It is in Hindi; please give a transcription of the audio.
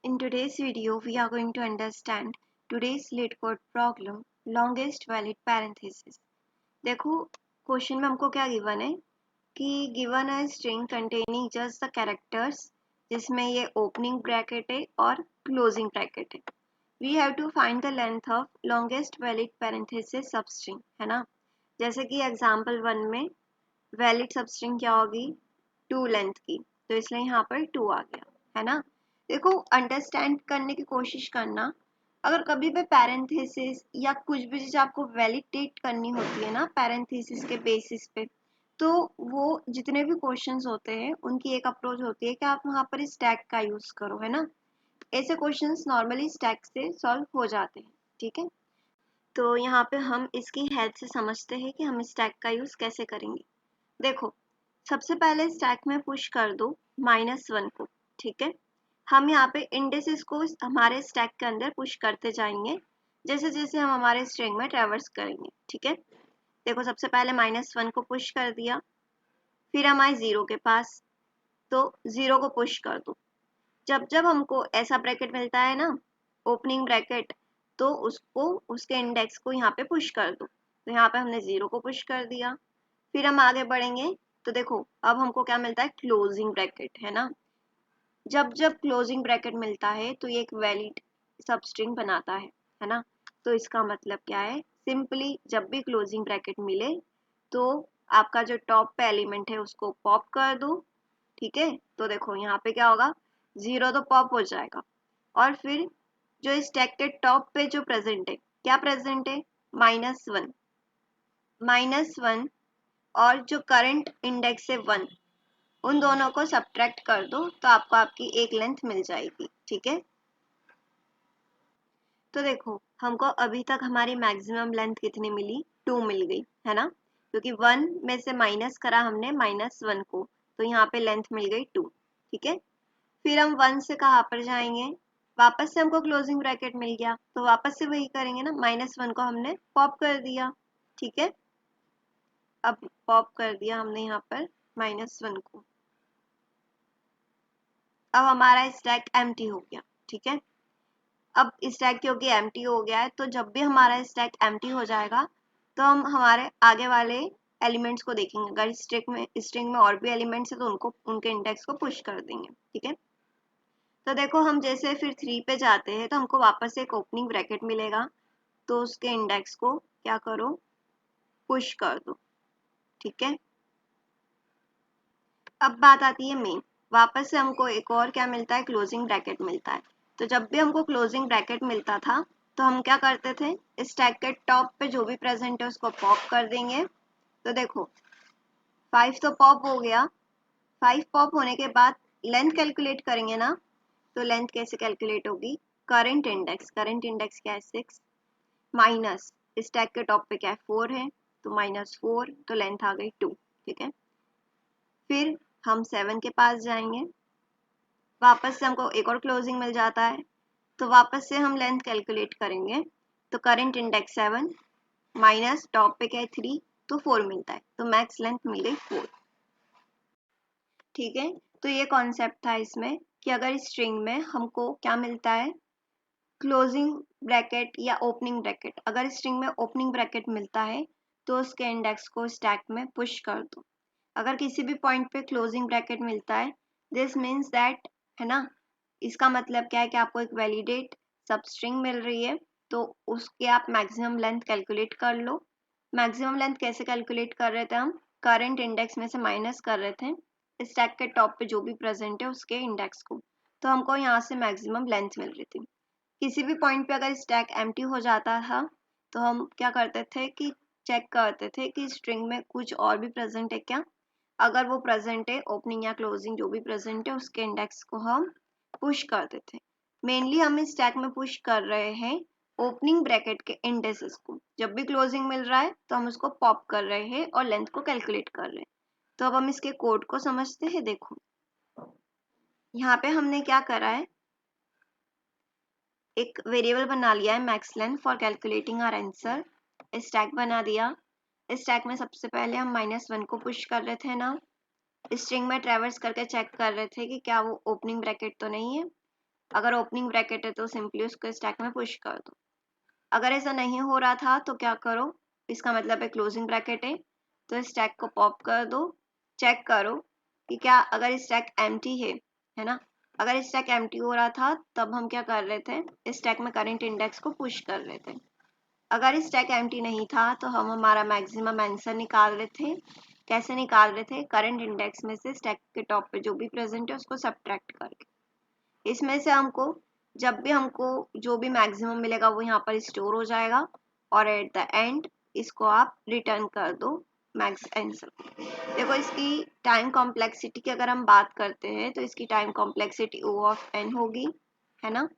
In today's video, we are going to understand today's lead code problem, longest valid parenthesis. देखो क्वेश्चन में हमको क्या गिवन है कि गिवन है string containing just the characters जिसमें ये ओपनिंग ब्रैकेट है और क्लोजिंग ब्रैकेट है. We have to find the length of longest valid parenthesis substring, है ना. जैसे कि एग्जांपल 1 में वैलिड सबस्ट्रिंग क्या होगी, 2 लेंथ की, तो इसलिए यहाँ पर 2 आ गया, है ना. देखो अंडरस्टैंड करने की कोशिश करना. अगर कभी भी पैरेंथेसिस या कुछ भी चीज आपको वैलिडेट करनी होती है ना पैरेंथेसिस के बेसिस पे, तो वो जितने भी क्वेश्चंस होते हैं उनकी एक अप्रोच होती है कि आप वहां पर स्टैक का यूज करो, है ना. ऐसे क्वेश्चंस नॉर्मली स्टैक से सॉल्व हो जाते हैं, ठीक है. तो यहाँ पे हम इसकी हेल्प से समझते हैं कि हम स्टैक का यूज कैसे करेंगे. देखो सबसे पहले स्टैक में पुश कर दो -1 को, ठीक है. हम यहाँ पे इंडेक्सेस को हमारे स्टैक के अंदर पुश करते जाएंगे जैसे जैसे हम हमारे स्ट्रिंग में ट्रैवर्स करेंगे, ठीक है. देखो सबसे पहले -1 को पुश कर दिया, फिर हम आए 0 के पास, तो 0 को पुश कर दो. जब जब हमको ऐसा ब्रैकेट मिलता है ना, ओपनिंग ब्रैकेट, तो उसको उसके इंडेक्स को यहाँ पे पुश कर दो. तो यहाँ पे हमने 0 को पुश कर दिया. फिर हम आगे बढ़ेंगे तो देखो अब हमको क्या मिलता है, क्लोजिंग ब्रैकेट, है ना. जब जब क्लोजिंग ब्रैकेट मिलता है तो ये एक वैलिड सबस्ट्रिंग बनाता है ना. तो इसका मतलब क्या है, सिंपली जब भी क्लोजिंग ब्रैकेट मिले तो आपका जो टॉप पे एलिमेंट है उसको पॉप कर दो, ठीक है. तो देखो यहाँ पे क्या होगा, 0 तो पॉप हो जाएगा और फिर जो स्टैक के टॉप पे जो प्रेजेंट है, क्या प्रेजेंट है, -1 और जो करंट इंडेक्स है 1, उन दोनों को सब्ट्रैक्ट कर दो तो आपको आपकी एक लेंथ मिल जाएगी, ठीक है. तो देखो हमको अभी तक हमारी मैक्सिमम लेंथ कितनी मिली, 2 मिल गई, है ना. क्योंकि 1 में से माइनस करा हमने -1 को, तो यहाँ पे लेंथ मिल गई 2, ठीक है. फिर हम 1 से कहाँ पर जाएंगे, वापस से हमको क्लोजिंग ब्रैकेट मिल गया तो वापस से वही करेंगे ना, -1 को हमने पॉप कर दिया, ठीक है. अब पॉप कर दिया हमने यहाँ पर -1 को. अब हमारा स्टैक एम्प्टी हो गया, ठीक है. अब स्टैक क्योंकि एम्प्टी हो गया है तो जब भी हमारा स्टैक एम्प्टी हो जाएगा तो हम हमारे आगे वाले एलिमेंट्स को देखेंगे. अगर स्ट्रिंग में और भी एलिमेंट्स है तो उनको उनके इंडेक्स को पुश कर देंगे, ठीक है. तो देखो हम जैसे फिर 3 पे जाते हैं तो हमको वापस एक ओपनिंग ब्रैकेट मिलेगा, तो उसके इंडेक्स को क्या करो, पुश कर दो, ठीक है. अब बात आती है मेन. वापस से हमको एक और क्या मिलता है, क्लोजिंग ब्रैकेट मिलता है. तो जब भी हमको क्लोजिंग ब्रैकेट मिलता था तो हम क्या करते थे, स्टैक के टॉप पे जो भी प्रेजेंट है उसको पॉप कर देंगे. तो देखो 5 तो पॉप हो गया. 5 पॉप होने के बाद लेंथ कैलकुलेट करेंगे ना, तो लेंथ कैसे कैलकुलेट होगी, करंट इंडेक्स क्या है 6 माइनस स्टैक के टॉप पे क्या है 4 है, तो -4, तो लेंथ आ गई 2, ठीक है. फिर हम 7 के पास जाएंगे, वापस से हमको एक और क्लोजिंग मिल जाता है, तो वापस से हम लेंथ कैलकुलेट करेंगे. तो करंट इंडेक्स 7 माइनस टॉप पे क्या है 3, तो 4 मिलता है, तो मैक्स लेंथ मिल गई 4, ठीक है. तो ये कॉन्सेप्ट था इसमें कि अगर स्ट्रिंग में हमको क्या मिलता है, क्लोजिंग ब्रैकेट या ओपनिंग ब्रैकेट. अगर स्ट्रिंग में ओपनिंग ब्रैकेट मिलता है तो उसके इंडेक्स को स्टैक में पुश कर दो. अगर किसी भी पॉइंट पे क्लोजिंग ब्रैकेट मिलता है, दिस मीन्स दैट, है ना, इसका मतलब क्या है कि आपको एक वैलिडेट सबस्ट्रिंग मिल रही है, तो उसके आप मैक्सिमम लेंथ कैलकुलेट कर लो. मैक्सिमम लेंथ कैसे कैलकुलेट कर रहे थे हम, करंट इंडेक्स में से माइनस कर रहे थे स्टैक के टॉप पे जो भी प्रेजेंट है उसके इंडेक्स को, तो हमको यहाँ से मैक्सिमम लेंथ मिल रही थी. किसी भी पॉइंट पे अगर स्टैक एम्प्टी हो जाता था तो हम क्या करते थे कि चेक करते थे कि स्ट्रिंग में कुछ और भी प्रेजेंट है क्या. अगर वो प्रेजेंट है, ओपनिंग या क्लोजिंग जो भी प्रेजेंट है, उसके इंडेक्स को हम पुश करते थे. मेनली हम इस स्टैक में पुश कर रहे हैं ओपनिंग ब्रैकेट के इंडेक्सेस को. जब भी क्लोजिंग मिल रहा है तो हम उसको पॉप कर रहे हैं और लेंथ को कैलकुलेट कर रहे हैं. तो अब हम इसके कोड को समझते हैं. देखो यहाँ पे हमने क्या करा है, एक वेरिएबल बना लिया है max length for calculating our answer. Stack बना दिया. स्टैक में सबसे पहले हम -1 को पुश कर रहे थे ना, स्ट्रिंग में ट्रैवर्स करके चेक कर रहे थे कि क्या वो ओपनिंग ब्रैकेट तो नहीं है. अगर ओपनिंग ब्रैकेट है तो सिंपली उसको स्टैक में पुश कर दो। अगर ऐसा नहीं हो रहा था तो क्या करो, इसका मतलब है क्लोजिंग ब्रैकेट है, तो स्टैक को पॉप कर दो, चेक करो कि क्या अगर स्टैक एम्प्टी है ना। अगर स्टैक एम्प्टी हो रहा था तब हम क्या कर रहे थे, स्टैक में करंट इंडेक्स को पुश कर रहे थे। अगर स्टैक एम्प्टी नहीं था तो हम हमारा मैक्सिमम आंसर निकाल रहे थे। कैसे निकाल रहे थे, करंट इंडेक्स में से स्टैक के टॉप पे जो भी प्रेजेंट है उसको सब्ट्रैक्ट करके। इसमें से हमको जब भी हमको जो भी मैक्सिमम मिलेगा वो यहाँ पर स्टोर हो जाएगा और एट द एंड इसको आप रिटर्न कर दो मैक्स आंसर। देखो इसकी टाइम कॉम्प्लेक्सिटी की अगर हम बात करते हैं तो इसकी time complexity O of n होगी, है ना।